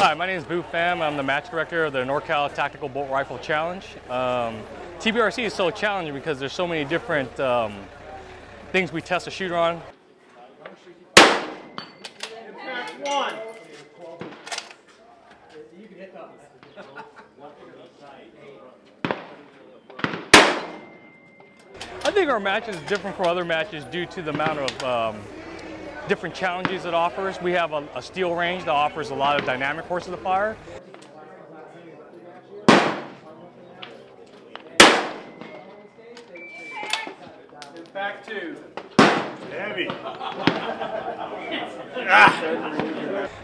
Hi, my name is Boo Pham. I'm the match director of the NorCal Tactical Bolt Rifle Challenge. TBRC is so challenging because there's so many different things we test a shooter on. Impact one. I think our match is different from other matches due to the amount of different challenges it offers. We have a steel range that offers a lot of dynamic horses to fire. Impact two. Heavy.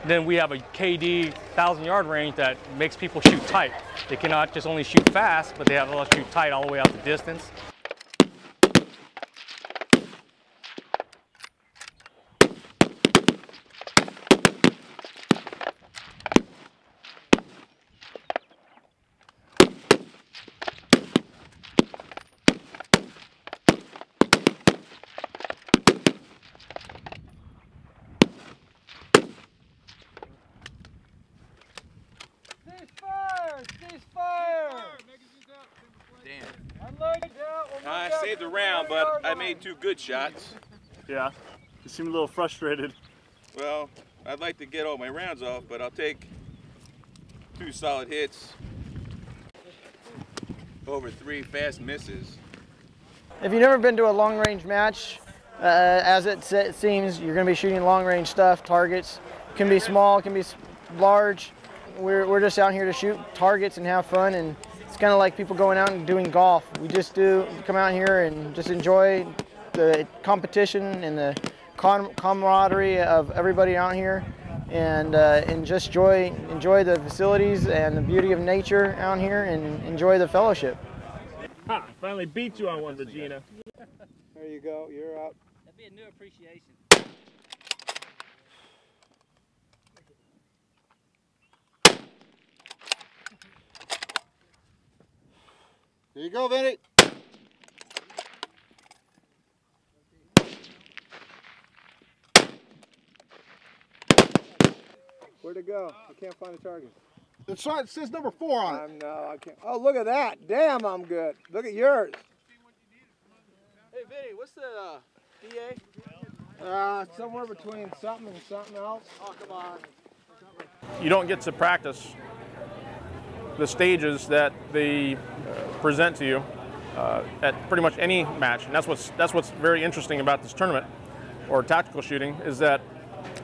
Then we have a KD 1,000-yard range that makes people shoot tight. They cannot just only shoot fast, but they have to shoot tight all the way out the distance. I saved the round, but I made 2 good shots. Yeah, you seem a little frustrated. Well, I'd like to get all my rounds off, but I'll take 2 solid hits over 3 fast misses. If you've never been to a long-range match, as it seems, you're going to be shooting long-range stuff, targets. It can be small, it can be large. We're just out here to shoot targets and have fun, and it's kind of like people going out and doing golf. We just come out here and just enjoy the competition and the camaraderie of everybody out here, and just enjoy the facilities and the beauty of nature out here, and enjoy the fellowship. Ha! Finally beat you on one, Regina. There you go. You're up. That'd be a new appreciation. There you go, Vinny. Where'd it go? I can't find the target. It says number 4 on it. No, I can't. Oh, look at that. Damn, I'm good. Look at yours. Hey, Vinny, what's the DA? Somewhere between something and something else. Oh, come on. You don't get to practice the stages that they present to you at pretty much any match, and that's what's very interesting about this tournament or tactical shooting, is that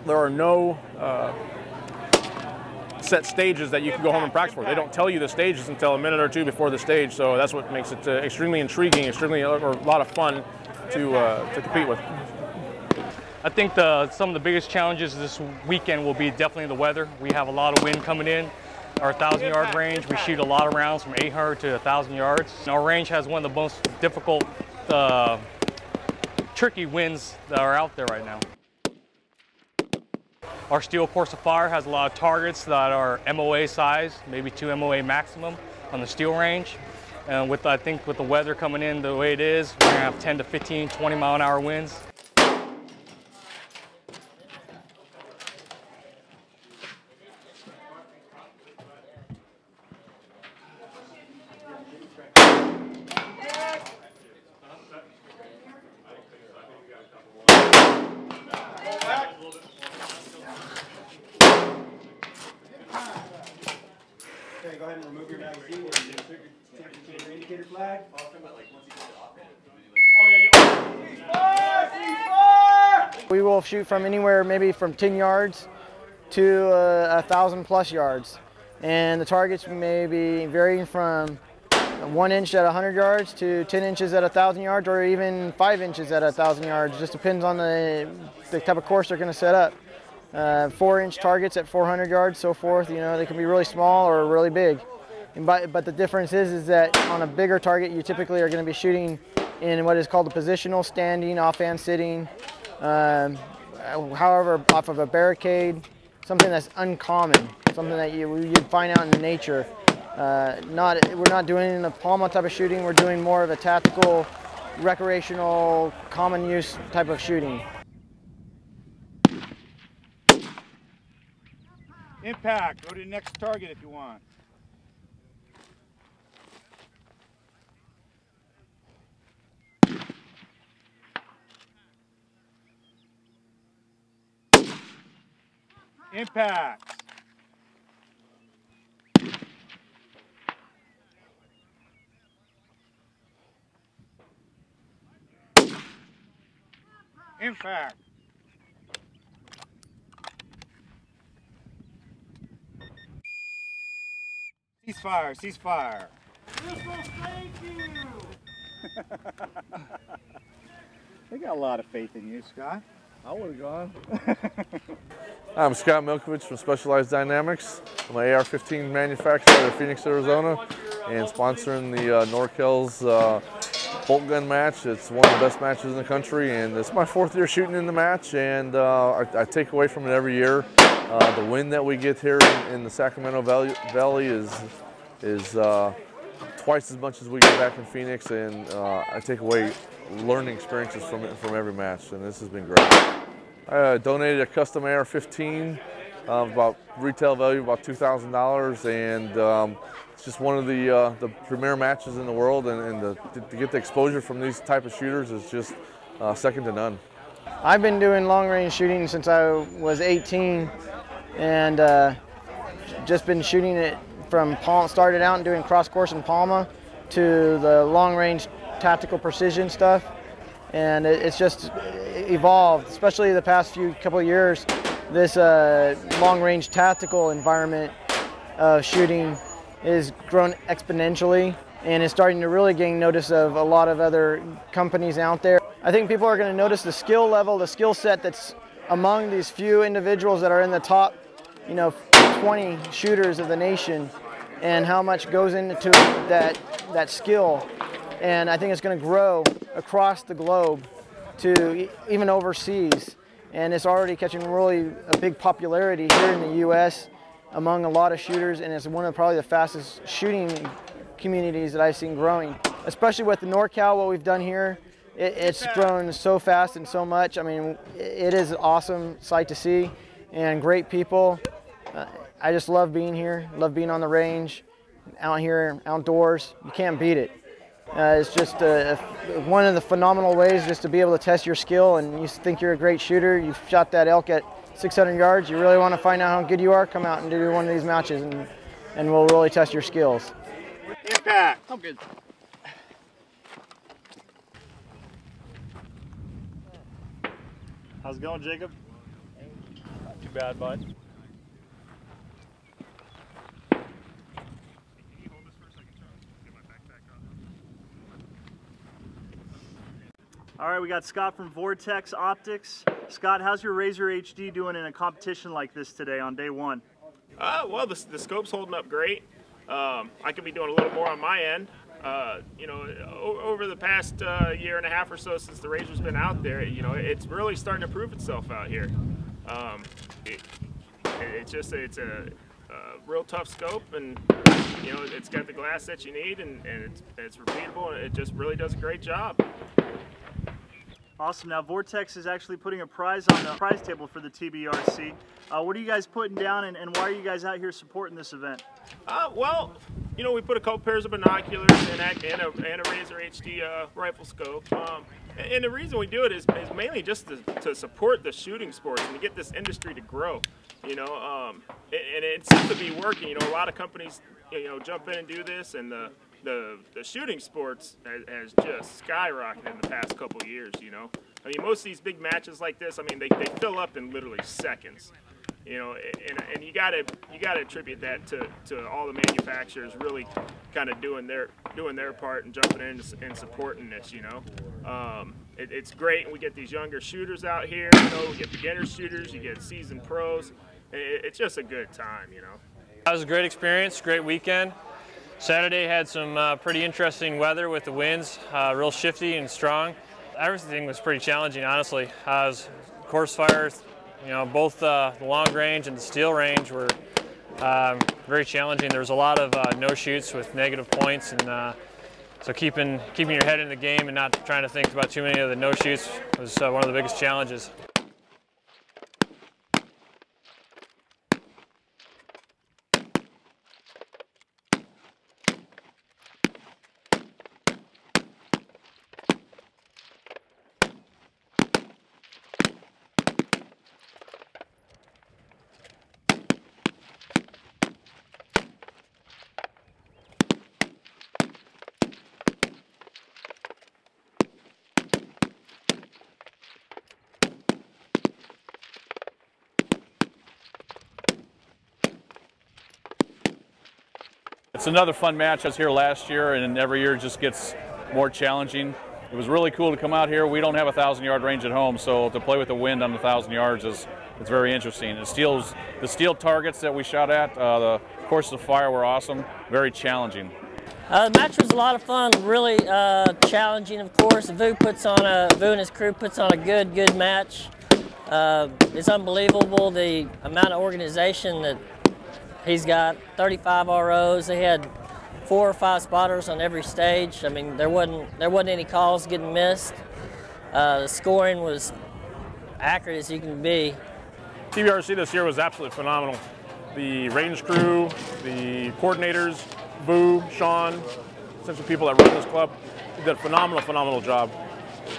there are no set stages that you can go home and practice for. They don't tell you the stages until a minute or 2 before the stage, so that's what makes it extremely intriguing, or a lot of fun to compete with. I think some of the biggest challenges this weekend will be definitely the weather. We have a lot of wind coming in. Our 1,000-yard range, we shoot a lot of rounds from 800 to 1,000 yards. Our range has one of the most difficult, tricky winds that are out there right now. Our steel course of fire has a lot of targets that are MOA size, maybe 2 MOA maximum on the steel range. And I think with the weather coming in the way it is, we're gonna have 10 to 15, 20-mile-an-hour winds. Okay, go ahead and remove your magazine and take your indicator flag. We will shoot from anywhere, maybe from 10 yards to 1,000+ yards. And the targets may be varying from 1 inch at 100 yards to 10 inches at 1,000 yards, or even 5 inches at 1,000 yards. Just depends on the type of course they're going to set up. 4-inch targets at 400 yards, so forth. You know, they can be really small or really big. But the difference is that on a bigger target, you typically are going to be shooting in what is called a positional, standing, offhand, sitting. However, off of a barricade, something that's uncommon, something that you'd find out in nature. We're not doing it in a Palma type of shooting. We're doing more of a tactical, recreational, common use type of shooting. Impact. Go to the next target if you want. Impact. Impact. Ceasefire, ceasefire. Thank you. They got a lot of faith in you, Scott. I would have gone. I'm Scott Milkovich from Specialized Dynamics. I'm an AR-15 manufacturer out of Phoenix, Arizona, and sponsoring the NorCal's bolt gun match. It's one of the best matches in the country, and it's my 4th year shooting in the match, and I take away from it every year. The win that we get here in the Sacramento Valley is twice as much as we get back in Phoenix, and I take away learning experiences from every match, and this has been great. I donated a custom AR-15, about retail value about $2,000, and it's just one of the premier matches in the world, and to get the exposure from these type of shooters is just second to none. I've been doing long-range shooting since I was 18, and just been shooting it from started out and doing cross-course in Palma to the long-range tactical precision stuff, and it's just evolved, especially the past couple of years. This long-range tactical environment of shooting is grown exponentially and is starting to really gain notice of a lot of other companies out there. I think people are going to notice the skill level, the skill set that's among these few individuals that are in the top, 20 shooters of the nation, and how much goes into that skill. And I think it's going to grow across the globe to even overseas. And it's already catching really a big popularity here in the U.S. among a lot of shooters, and it's one of probably the fastest shooting communities that I've seen growing. Especially with the NorCal, what we've done here, it's grown so fast and so much. I mean, it is an awesome sight to see, and great people. I just love being here, love being on the range, out here, outdoors. You can't beat it. It's just one of the phenomenal ways just to be able to test your skill, and you think you're a great shooter. You've shot that elk at 600 yards. You really want to find out how good you are, come out and do one of these matches, and we'll really test your skills. Impact. I'm good. How's it going, Jacob? Not too bad, bud. All right, we got Scott from Vortex Optics. Scott, how's your Razor HD doing in a competition like this today on day one? Well, the scope's holding up great. I could be doing a little more on my end. Over the past year and a half or so since the Razor's been out there, it's really starting to prove itself out here. It's a real tough scope, and it's got the glass that you need, and it's repeatable, and it just really does a great job. Awesome. Now, Vortex is actually putting a prize on the prize table for the TBRC. What are you guys putting down, and why are you guys out here supporting this event? Well, we put a couple pairs of binoculars and a Razor HD rifle scope. And the reason we do it is mainly just to support the shooting sports and to get this industry to grow. And it seems to be working. A lot of companies, jump in and do this, and the shooting sports has just skyrocketed in the past couple of years. I mean, most of these big matches like this, I mean, they fill up in literally seconds. And you gotta attribute that to all the manufacturers really kind of doing their part and jumping in and supporting this. It's great, and we get these younger shooters out here. We get beginner shooters, you get seasoned pros. It's just a good time. That was a great experience, great weekend. Saturday had some pretty interesting weather with the winds, real shifty and strong. Everything was pretty challenging, honestly. It was course fires, both the long range and the steel range were very challenging. There was a lot of no shoots with negative points, and so keeping your head in the game and not trying to think about too many of the no shoots was one of the biggest challenges. It's another fun match. I was here last year, and every year it just gets more challenging. It was really cool to come out here. We don't have a 1,000-yard range at home, so to play with the wind on 1,000 yards it's very interesting. The steel targets that we shot at, the courses of fire were awesome, very challenging. The match was a lot of fun, really challenging, of course. Vu and his crew puts on a good match. It's unbelievable the amount of organization that he's got. 35 ROs. They had 4 or 5 spotters on every stage. I mean, there wasn't any calls getting missed. The scoring was accurate as you can be. TBRC this year was absolutely phenomenal. The range crew, the coordinators, Vu, Sean, essentially people that run this club, did a phenomenal job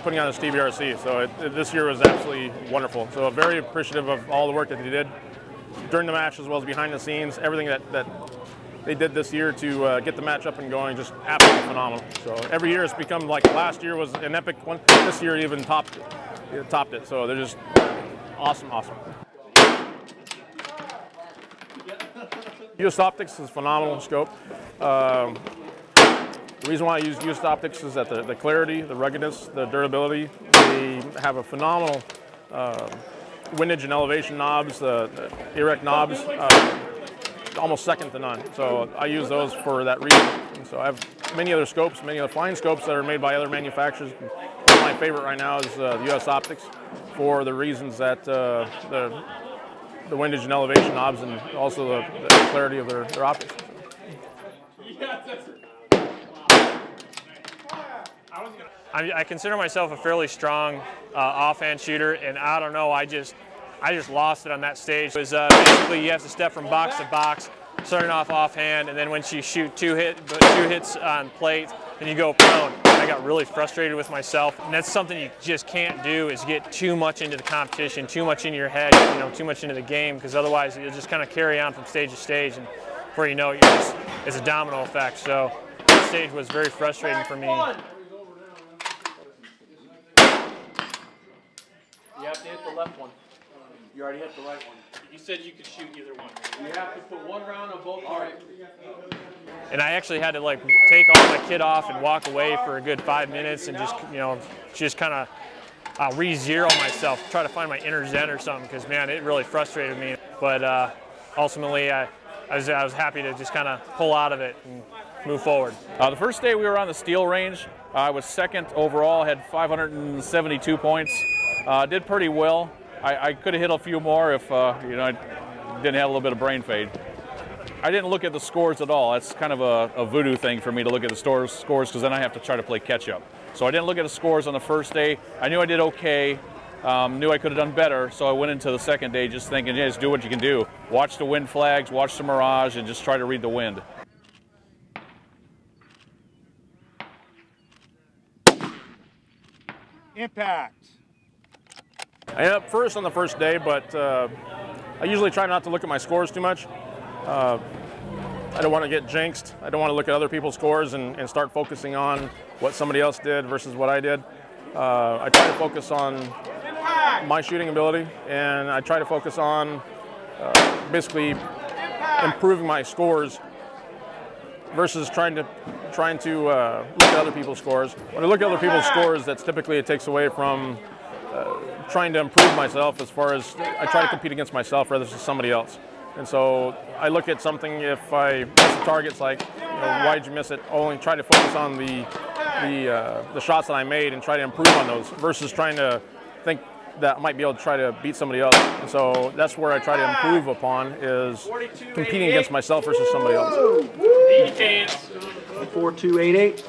putting on this TBRC. So this year was absolutely wonderful. So very appreciative of all the work that they did during the match as well as behind the scenes. Everything that they did this year to get the match up and going, just absolutely phenomenal. So every year it's become like last year was an epic one. This year even topped it. So they're just awesome. US Optics is a phenomenal scope. The reason why I use US Optics is that the clarity, the ruggedness, the durability. They have a phenomenal windage and elevation knobs, the erect knobs, almost second to none. So I use those for that reason. And so I have many other scopes, many other fine scopes that are made by other manufacturers. One of my favorite right now is the US Optics for the reasons that the windage and elevation knobs and also the clarity of their optics. I consider myself a fairly strong offhand shooter, and I don't know, I just lost it on that stage. It was basically you have to step from box to box, starting off offhand, and then once you shoot two hits on plate, then you go prone. I got really frustrated with myself, and that's something you just can't do, is get too much into the competition, too much in your head, too much into the game, because otherwise you'll just kind of carry on from stage to stage, and before you know it, it's a domino effect. So that stage was very frustrating for me. You have to hit the left one. You already hit the right one. You said you could shoot either one. You have to put one round on both targets. And I actually had to take all my kit off and walk away for a good 5 minutes and just kind of re-zero myself, try to find my inner zen or something, because man, it really frustrated me. But ultimately, I was happy to just kind of pull out of it and move forward. The first day we were on the steel range, I was second overall, had 572 points. Did pretty well. I could have hit a few more if I didn't have a little bit of brain fade. I didn't look at the scores at all. That's kind of a voodoo thing for me to look at the scores, because then I have to try to play catch up. So I didn't look at the scores on the first day. I knew I did okay, knew I could have done better, so I went into the second day just thinking, yeah, just do what you can do. Watch the wind flags, watch the mirage, and just try to read the wind. Impact. I ended up first on the first day, but I usually try not to look at my scores too much. I don't want to get jinxed. I don't want to look at other people's scores and start focusing on what somebody else did versus what I did. I try to focus on my shooting ability, and I try to focus on basically improving my scores versus trying to look at other people's scores. When I look at other people's scores, that's typically it takes away from trying to improve myself, as far as I try to compete against myself rather than somebody else. And so I look at something, if I miss a target, it's like, why'd you miss it? Only try to focus on the shots that I made and try to improve on those versus trying to think that I might be able to try to beat somebody else. And so that's where I try to improve upon, is competing against myself versus somebody else. 4288.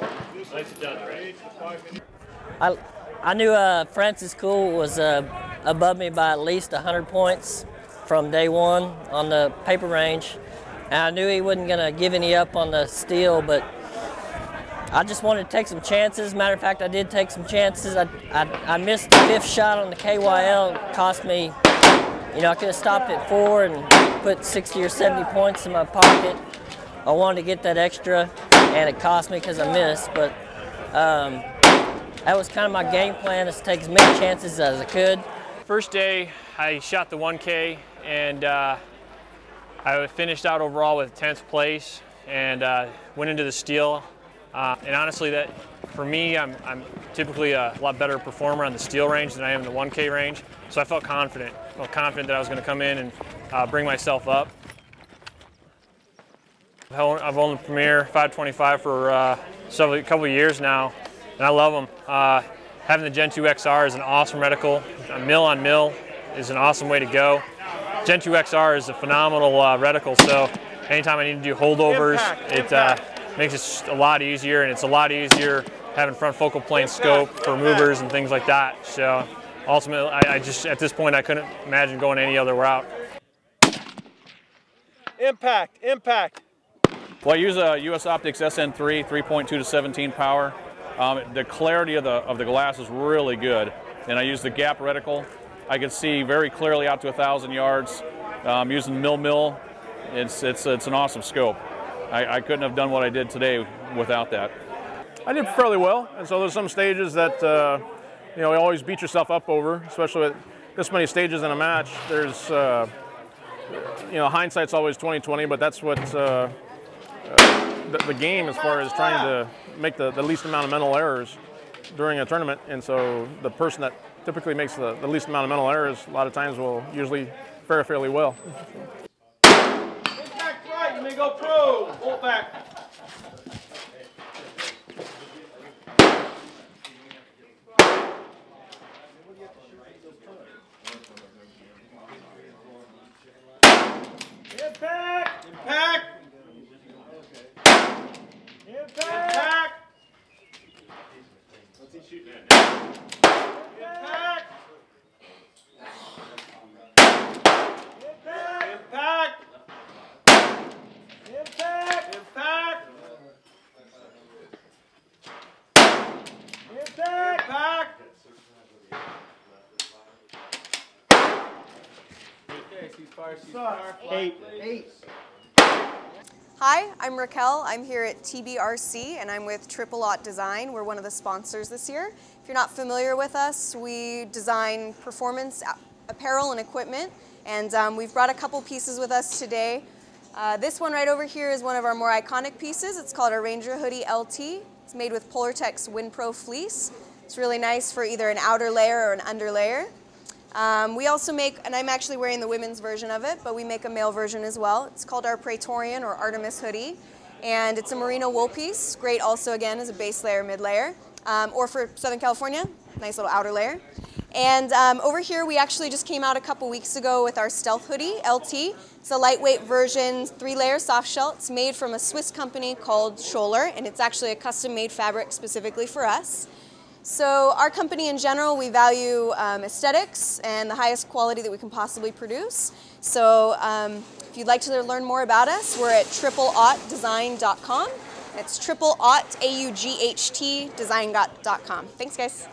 Nice done, right? I knew Francis Cool was above me by at least 100 points from day one on the paper range. And I knew he wasn't going to give any up on the steel, but I just wanted to take some chances. Matter of fact, I did take some chances. I missed the 5th shot on the KYL. It cost me, I could have stopped at 4 and put 60 or 70 points in my pocket. I wanted to get that extra, and it cost me because I missed. But that was kind of my game plan, is to take as many chances as I could. First day, I shot the 1K, and I finished out overall with 10th place. and went into the steel. And honestly, that for me, I'm typically a lot better performer on the steel range than I am in the 1K range. So I felt confident. I felt confident that I was going to come in and bring myself up. I've owned the Premier 525 for a couple of years now, and I love them. Having the Gen 2 XR is an awesome reticle. Mill on mill is an awesome way to go. Gen 2 XR is a phenomenal reticle, so anytime I need to do holdovers, it makes it a lot easier, and it's a lot easier having front focal plane scope for movers and things like that. So ultimately, I just, at this point, I couldn't imagine going any other route. Impact, impact. Well, I use a US Optics SN3, 3.2 to 17 power. The clarity of the glass is really good, and I use the gap reticle. I can see very clearly out to 1,000 yards. Using mill. It's an awesome scope. I couldn't have done what I did today without that. I did fairly well, and so there's some stages that you know, you always beat yourself up over, especially with this many stages in a match. There's you know, hindsight's always 20/20, but that's what the game as far as trying to make the least amount of mental errors during a tournament. And so the person that typically makes the least amount of mental errors a lot of times will usually fare fairly well. Impact right, you may go pro. Hold back. Impact! Impact! Impact! What's he shooting at now? Impact! Impact! Impact! Impact! Impact! Okay, ceasefire. 8. Hi, I'm Raquel. I'm here at TBRC and I'm with Triple Aught Design. We're one of the sponsors this year. If you're not familiar with us, we design performance apparel and equipment, and we've brought a couple pieces with us today. This one right over here is one of our more iconic pieces. It's called a Ranger Hoodie LT. It's made with Polartec's WinPro fleece. It's really nice for either an outer layer or an under layer. We also make, and I'm actually wearing the women's version of it, but we make a male version as well. It's called our Praetorian or Artemis hoodie, and it's a merino wool piece. Great also, again, as a base layer, mid layer, or for Southern California, nice little outer layer. And over here, we actually just came out a couple weeks ago with our Stealth Hoodie LT. It's a lightweight version, 3-layer soft shell. It's made from a Swiss company called Scholler, and it's actually a custom-made fabric specifically for us. So our company in general, we value aesthetics and the highest quality that we can possibly produce. So if you'd like to learn more about us, we're at tripleaughtdesign.com. It's tripleaught, A-U-G-H-T, design.com. Thanks, guys.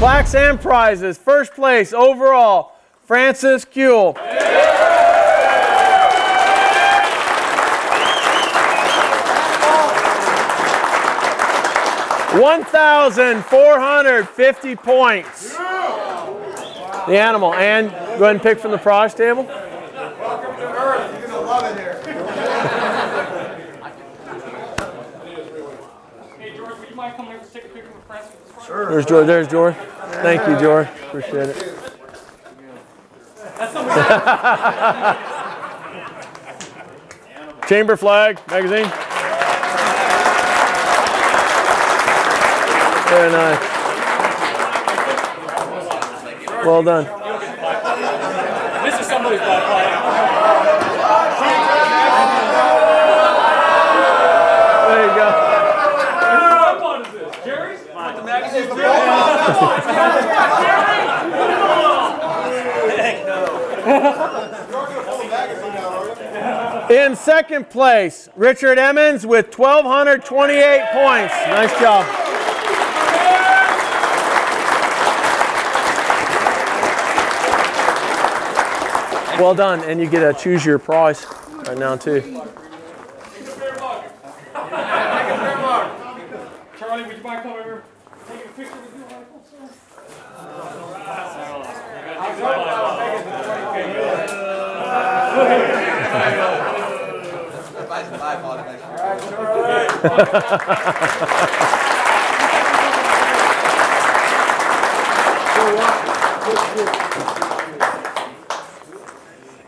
Plaques and prizes. First place overall, Francis Kuehl. 1,450 points. The animal. And go ahead and pick from the prize table. Welcome to Earth. You're going to love it here. Hey, George, would you mind coming over and take a picture with Francis? Sure. There's George. There's George. Thank you, George. Appreciate it. That's somebody. Chamber flag magazine. Very nice. Well done. This is somebody's flag. There you go. What one is this? Jerry's? With the magazine? In second place, Richard Emmons with 1,228 points. Nice job. Well done, and you get to choose your prize right now too. Charlie, would you mind coming over? Taking a picture with your rifle, sir?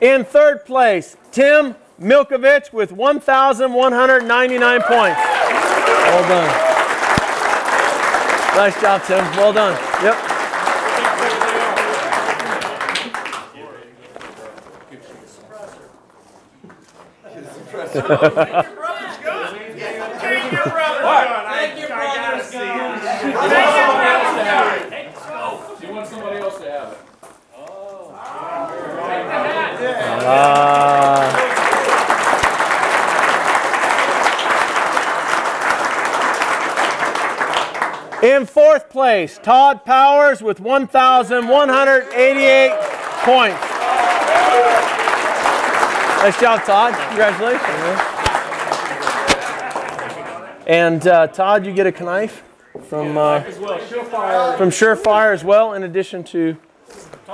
In third place, Tim Milkovich with 1,199 points. Well done. Nice job, Tim. Well done. Yep. You want somebody else to have it. In fourth place, Todd Powers with 1,188 points. Nice job, Todd. Congratulations. And Todd, you get a knife from Surefire as well, in addition to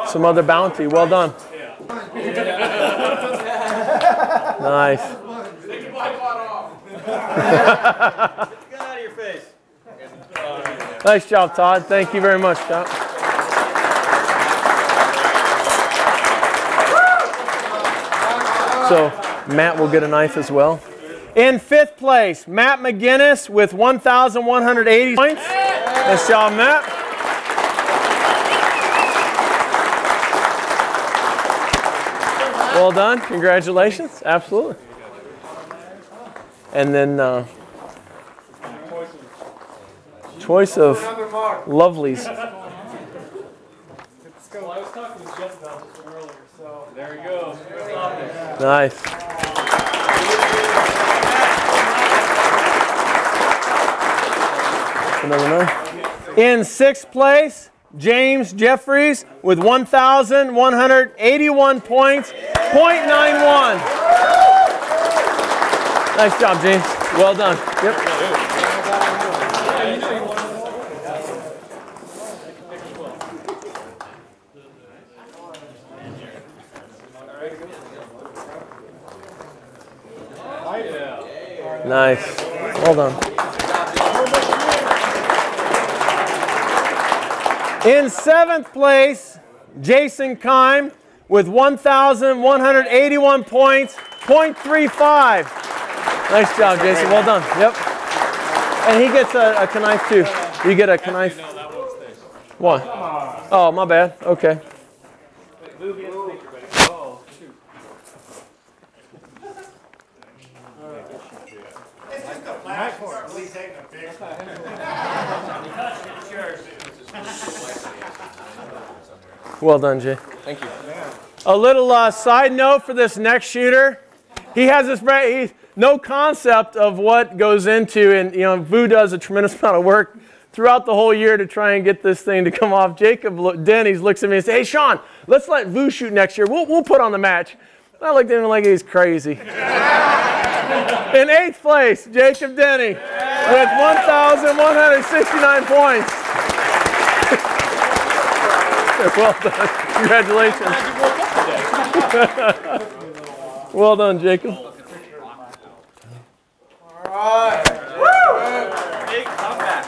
some other bounty. Well done. Nice. Take your black cloth off. Get out of your face. Nice job, Todd. Thank you very much, Scott. So Matt will get a knife as well. In fifth place, Matt McGinnis with 1,180 points. Nice job, Matt. Well done. Congratulations. Absolutely. And then choice of lovelies. Well, I was talking to Jeff about this one earlier, so there you go. Nice. Another knife. In sixth place, James Jeffries with 1,181 points, .91. Nice job, James. Well done. Yep. Nice. Well done. In seventh place, Jason Kime with 1,181 points, .35. Nice job, Jason. Well done. Yep. And he gets a knife too. You get a knife. What? Oh, my bad. Okay. Well done, Jay. Thank you. A little side note for this next shooter. He has this no concept of what goes into, and VU does a tremendous amount of work throughout the whole year to try and get this thing to come off. Jacob Denny's looks at me and says, hey, Sean, let's let Vu shoot next year. We'll put on the match. I looked at him like he's crazy. In 8th place, Jacob Denny with 1,169 points. Well done. Congratulations. Well done, Jacob. All right. Woo! Big comeback.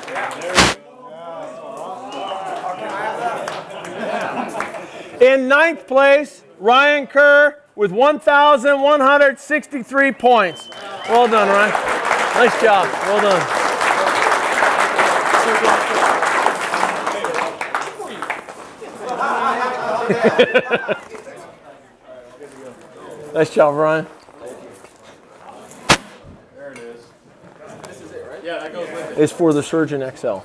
In 9th place, Ryan Kerr with 1,163 points. Well done, Ryan. Nice job. Well done. Nice job, Ryan. There it is. This is it, right? Yeah, that goes with it. It's for the Surgeon XL. All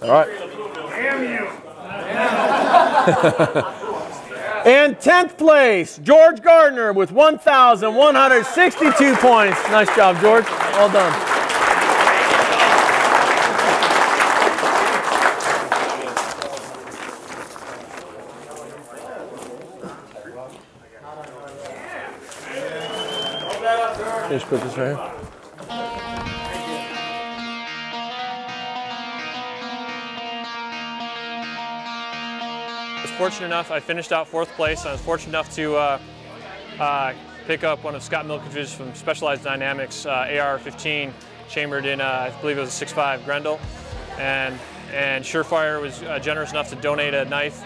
right. Damn you. And 10th place, George Gardner with 1,162 points. Nice job, George. Well done. Just put this right here. I was fortunate enough, I finished out 4th place. I was fortunate enough to pick up one of Scott Milkovich's from Specialized Dynamics, AR-15, chambered in, I believe it was a 6.5 Grendel. And Surefire was generous enough to donate a knife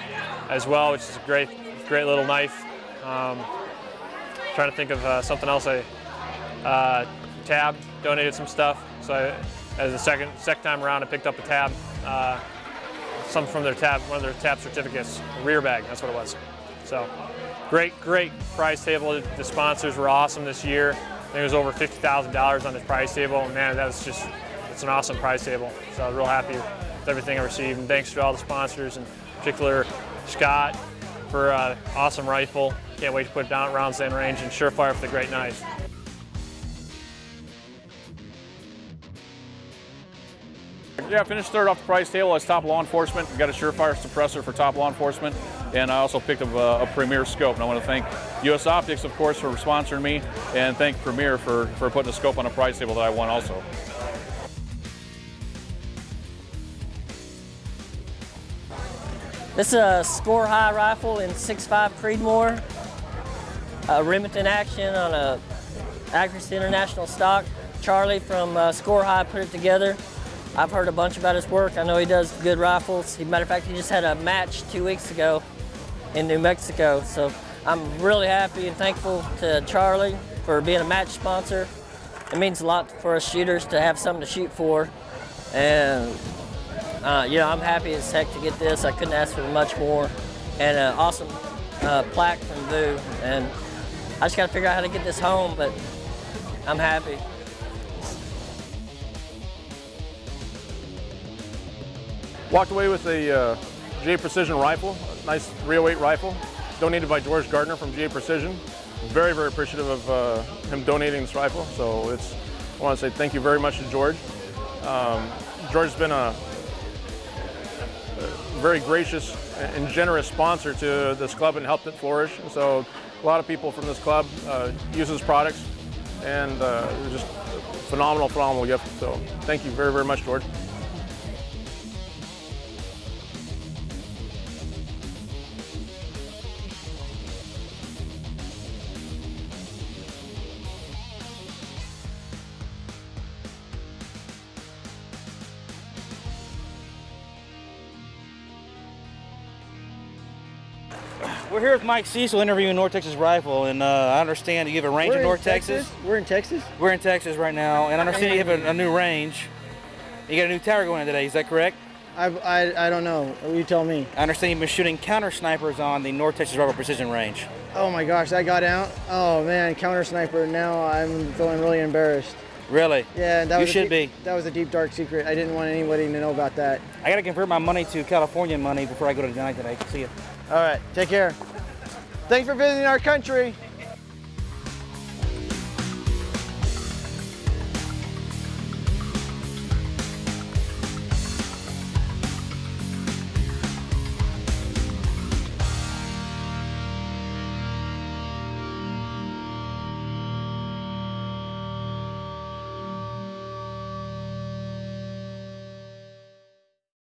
as well, which is a great little knife. Trying to think of something else. Tab donated some stuff. So as the second time around, I picked up a tab. Some from their tab, one of their tab certificates, a rear bag, that's what it was. So great prize table. The sponsors were awesome this year. I think it was over $50,000 on this prize table. And man, it's an awesome prize table. So I was real happy with everything I received. And thanks to all the sponsors, in particular Scott for an awesome rifle. Can't wait to put it down at Rounds End Range, and Surefire for the great knife. Yeah, I finished 3rd off the prize table as top law enforcement. Got a Surefire suppressor for top law enforcement, and I also picked up a Premier scope. And I want to thank US Optics, of course, for sponsoring me, and thank Premier for putting a scope on a prize table that I won also. This is a Score High rifle in 6.5 Creedmoor. Remington action on a Accuracy International stock. Charlie from Score High put it together. I've heard a bunch about his work. I know he does good rifles. Matter of fact, he just had a match 2 weeks ago in New Mexico. So I'm really happy and thankful to Charlie for being a match sponsor. It means a lot for us shooters to have something to shoot for. And you know, I'm happy as heck to get this. I couldn't ask for much more. And an awesome plaque from Vu. And I just got to figure out how to get this home, but I'm happy. Walked away with a GA Precision rifle, a nice 308 rifle, donated by George Gardner from GA Precision. Very appreciative of him donating this rifle. So I want to say thank you very much to George. George's been a very gracious and generous sponsor to this club and helped it flourish. And so a lot of people from this club use his products, and it was just a phenomenal gift. So thank you very much, George. We're here with Mike Cecil interviewing North Texas Rifle, and I understand you have a range in North Texas. We're in Texas? We're in Texas right now, and I understand you have a new range. You got a new tower going in today, is that correct? I don't know. You tell me. I understand you've been shooting counter snipers on the North Texas Rifle Precision Range. Oh my gosh, that got out? Oh man, counter sniper. Now I'm feeling really embarrassed. Really? Yeah, that you should be. That was a deep, dark secret. I didn't want anybody to know about that. I got to convert my money to Californian money before I go to the night today. See you. All right, take care. Thanks for visiting our country.